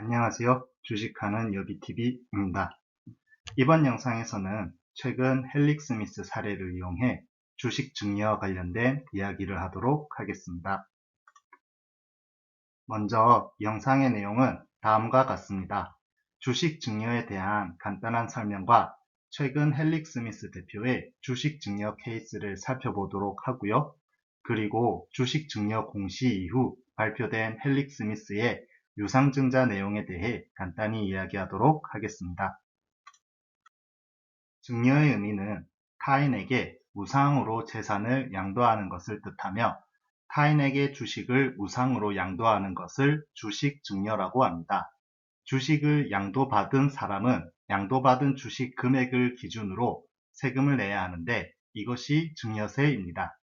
안녕하세요. 주식하는 여비TV입니다. 이번 영상에서는 최근 헬릭 스미스 사례를 이용해 주식 증여와 관련된 이야기를 하도록 하겠습니다. 먼저 영상의 내용은 다음과 같습니다. 주식 증여에 대한 간단한 설명과 최근 헬릭 스미스 대표의 주식 증여 케이스를 살펴보도록 하고요. 그리고 주식 증여 공시 이후 발표된 헬릭 스미스의 유상증자 내용에 대해 간단히 이야기하도록 하겠습니다. 증여의 의미는 타인에게 무상으로 재산을 양도하는 것을 뜻하며 타인에게 주식을 무상으로 양도하는 것을 주식 증여라고 합니다. 주식을 양도받은 사람은 양도받은 주식 금액을 기준으로 세금을 내야 하는데 이것이 증여세입니다.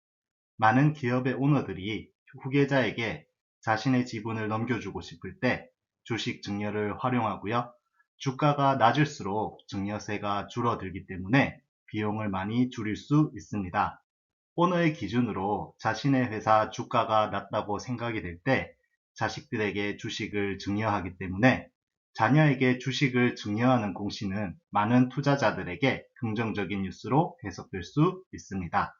많은 기업의 오너들이 후계자에게 자신의 지분을 넘겨주고 싶을 때 주식 증여를 활용하고요. 주가가 낮을수록 증여세가 줄어들기 때문에 비용을 많이 줄일 수 있습니다. 오너의 기준으로 자신의 회사 주가가 낮다고 생각이 될 때 자식들에게 주식을 증여하기 때문에 자녀에게 주식을 증여하는 공시는 많은 투자자들에게 긍정적인 뉴스로 해석될 수 있습니다.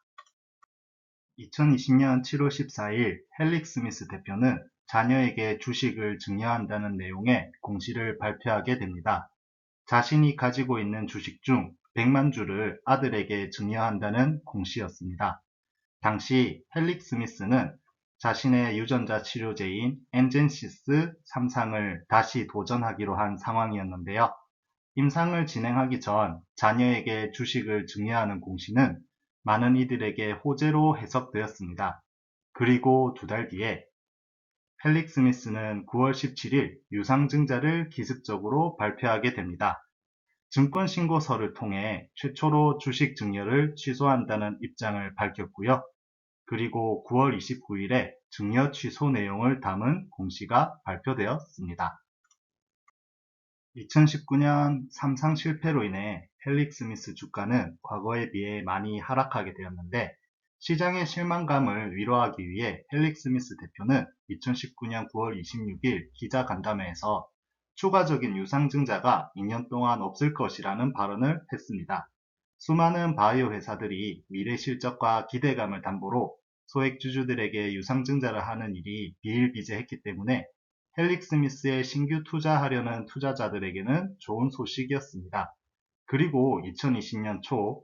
2020년 7월 14일 헬릭 스미스 대표는 자녀에게 주식을 증여한다는 내용의 공시를 발표하게 됩니다. 자신이 가지고 있는 주식 중 100만 주를 아들에게 증여한다는 공시였습니다. 당시 헬릭 스미스는 자신의 유전자 치료제인 엔젠시스 3상을 다시 도전하기로 한 상황이었는데요. 임상을 진행하기 전 자녀에게 주식을 증여하는 공시는 많은 이들에게 호재로 해석되었습니다. 그리고 2달 뒤에 헬릭 스미스는 9월 17일 유상증자를 기습적으로 발표하게 됩니다. 증권신고서를 통해 최초로 주식 증여를 취소한다는 입장을 밝혔고요. 그리고 9월 29일에 증여 취소 내용을 담은 공시가 발표되었습니다. 2019년 3상 실패로 인해 헬릭 스미스 주가는 과거에 비해 많이 하락하게 되었는데 시장의 실망감을 위로하기 위해 헬릭 스미스 대표는 2019년 9월 26일 기자간담회에서 추가적인 유상증자가 2년 동안 없을 것이라는 발언을 했습니다. 수많은 바이오 회사들이 미래 실적과 기대감을 담보로 소액주주들에게 유상증자를 하는 일이 비일비재했기 때문에 헬릭 스미스에 신규 투자하려는 투자자들에게는 좋은 소식이었습니다. 그리고 2020년 초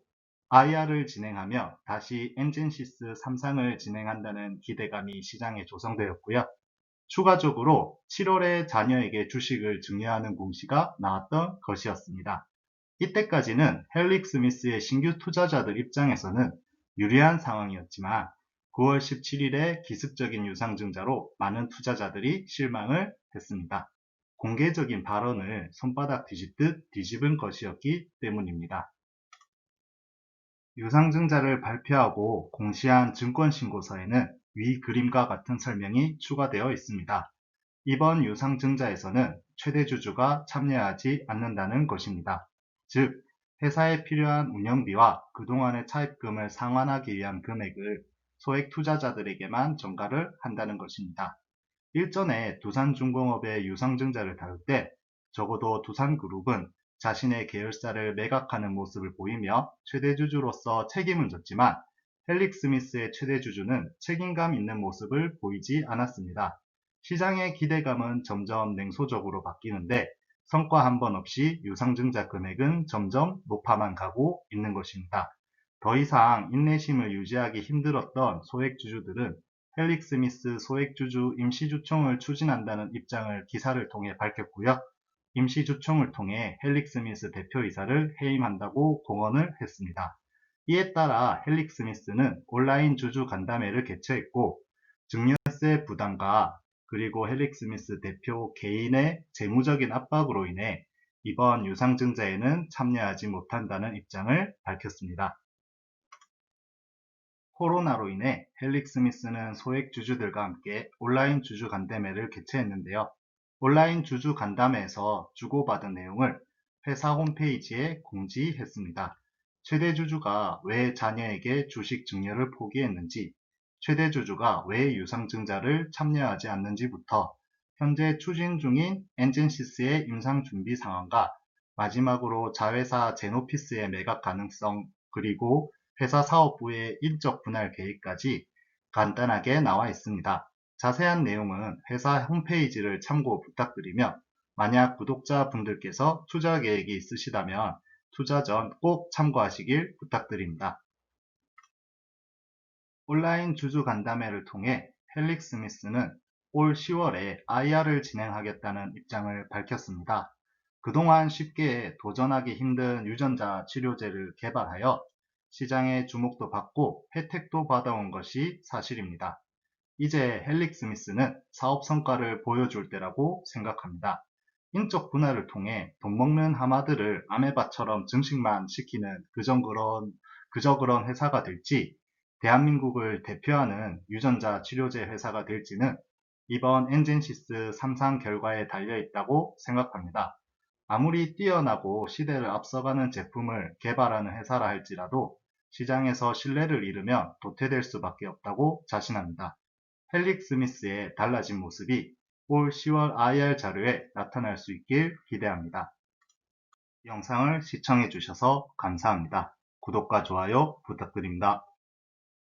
IR을 진행하며 다시 엔젠시스 3상을 진행한다는 기대감이 시장에 조성되었고요. 추가적으로 7월에 자녀에게 주식을 증여하는 공시가 나왔던 것이었습니다. 이때까지는 헬릭 스미스의 신규 투자자들 입장에서는 유리한 상황이었지만 9월 17일에 기습적인 유상증자로 많은 투자자들이 실망을 했습니다. 공개적인 발언을 손바닥 뒤집듯 뒤집은 것이었기 때문입니다. 유상증자를 발표하고 공시한 증권신고서에는 위 그림과 같은 설명이 추가되어 있습니다. 이번 유상증자에서는 최대주주가 참여하지 않는다는 것입니다. 즉, 회사에 필요한 운영비와 그동안의 차입금을 상환하기 위한 금액을 소액 투자자들에게만 전가를 한다는 것입니다. 일전에 두산중공업의 유상증자를 다룰 때 적어도 두산그룹은 자신의 계열사를 매각하는 모습을 보이며 최대주주로서 책임은 졌지만 헬릭 스미스의 최대주주는 책임감 있는 모습을 보이지 않았습니다. 시장의 기대감은 점점 냉소적으로 바뀌는데 성과 한 번 없이 유상증자 금액은 점점 높아만 가고 있는 것입니다. 더 이상 인내심을 유지하기 힘들었던 소액주주들은 헬릭 스미스 소액주주 임시주총을 추진한다는 입장을 기사를 통해 밝혔고요. 임시주총을 통해 헬릭 스미스 대표이사를 해임한다고 공언을 했습니다. 이에 따라 헬릭 스미스는 온라인 주주 간담회를 개최했고 증여세 부담과 그리고 헬릭 스미스 대표 개인의 재무적인 압박으로 인해 이번 유상증자에는 참여하지 못한다는 입장을 밝혔습니다. 코로나로 인해 헬릭 스미스는 소액 주주들과 함께 온라인 주주 간담회를 개최했는데요. 온라인 주주 간담회에서 주고받은 내용을 회사 홈페이지에 공지했습니다. 최대 주주가 왜 자녀에게 주식 증여를 포기했는지, 최대 주주가 왜 유상증자를 참여하지 않는지부터 현재 추진 중인 엔진시스의 임상 준비 상황과 마지막으로 자회사 제노피스의 매각 가능성, 그리고 회사 사업부의 인적 분할 계획까지 간단하게 나와 있습니다. 자세한 내용은 회사 홈페이지를 참고 부탁드리며, 만약 구독자분들께서 투자 계획이 있으시다면 투자 전 꼭 참고하시길 부탁드립니다. 온라인 주주 간담회를 통해 헬릭 스미스는 올 10월에 IR을 진행하겠다는 입장을 밝혔습니다. 그동안 쉽게 도전하기 힘든 유전자 치료제를 개발하여 시장의 주목도 받고 혜택도 받아온 것이 사실입니다. 이제 헬릭 스미스는 사업 성과를 보여줄 때라고 생각합니다. 인적 분할을 통해 돈 먹는 하마들을 아메바처럼 증식만 시키는 그저 그런 회사가 될지, 대한민국을 대표하는 유전자 치료제 회사가 될지는 이번 엔진시스 3상 결과에 달려 있다고 생각합니다. 아무리 뛰어나고 시대를 앞서가는 제품을 개발하는 회사라 할지라도 시장에서 신뢰를 잃으면 도태될 수밖에 없다고 자신합니다. 헬릭 스미스의 달라진 모습이 올 10월 IR 자료에 나타날 수 있길 기대합니다. 영상을 시청해 주셔서 감사합니다. 구독과 좋아요 부탁드립니다.